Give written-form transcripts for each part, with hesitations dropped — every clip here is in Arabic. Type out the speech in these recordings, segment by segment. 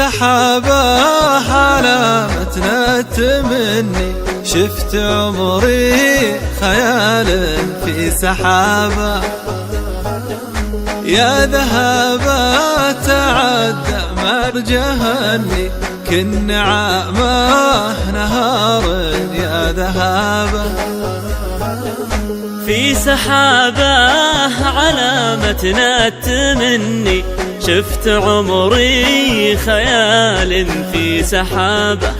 سحابه علامتنا التمني، شفت عمري خيال في سحابه. يا ذهبه تعدى مرجهني، كن عامه نهار يا ذهبه. في سحابه علامتنا التمني، شفت عمري خيال في سحابه.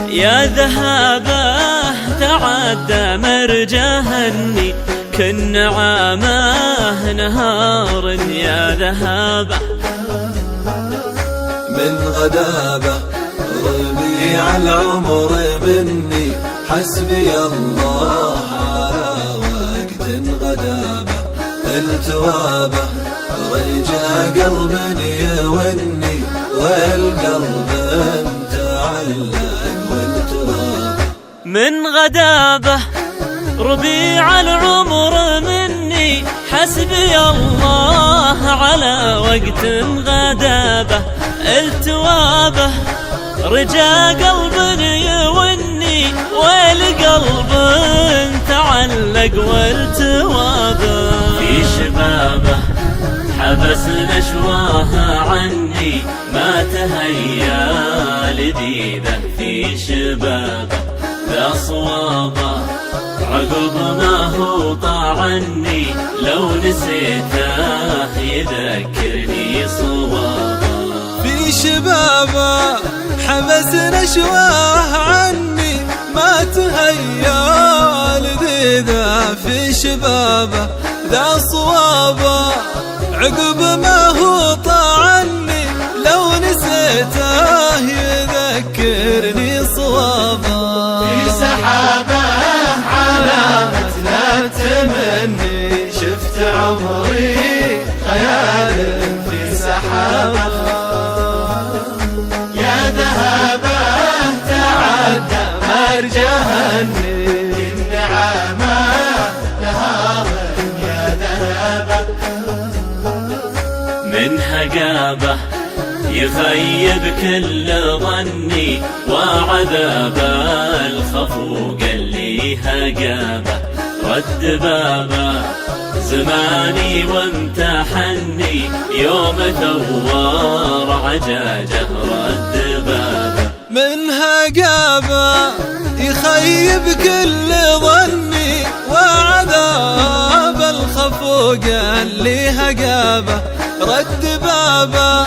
يا ذهبه تعدى مرجهني، كن عامه نهار يا ذهبه. من غدابه ربيع العمر مني، حسبي الله على وقت غدابه. التوابه رجع قلب يوني، والقلب متعلق والتوابه. من غدابه ربيع العمر مني، حسبي الله على وقت غدابه. التوابه رجا قلب يوني، والقلب تعلق والتوابه. في شبابه حبس نشواها عني، ما تهيا لذيذه في شبابه. ذا صوابه عقب ما هو طاعني، لو نسيته يذكرني صوابه. في شبابه حبس نشواه عني، ما تهيا لذيذه في شبابه. ذا صوابه عقب ما هو طاعني، لو نسيته يذكرني صوابه. في سحابه علامتنا التمني، شفت عمري خيال في سحابه. يا ذهبه تعدى مرجهني، النعامه نهار يا ذهبه. من هجابه يخيب كل ظني، وعذاب الخفوق اللي هجابه. رد بابه زماني وامتحني، يوم ثوار عجاجه رد بابه. من هجابه يخيب كل ظني، وعذاب الخفوق اللي هجابه. رد بابه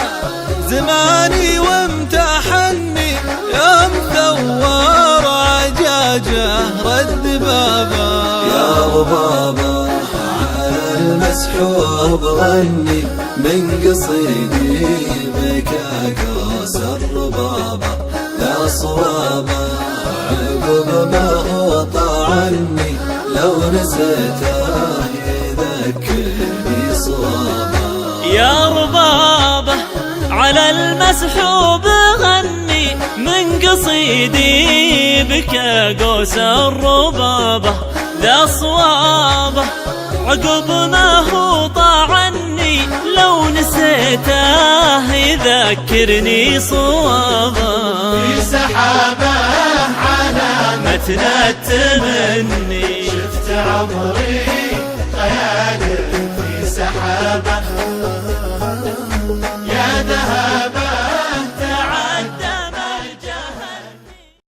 زماني وامتحني، يوم ثوار عجاجه رد بابه. يا ربابه على المسحوب غني، من قصيدي بكى كوس الربابه. لا صوابه عقب ما هو طعني، لو نسيته يذكرني صوابه. يا ربابه على المسحوب غني، من قصيدي بكى قوس الربابه. ذا صوابه عقب ما هو طاعني، لو نسيته يذكرني صوابه. في سحابه علامتنا التمني، شفت عمري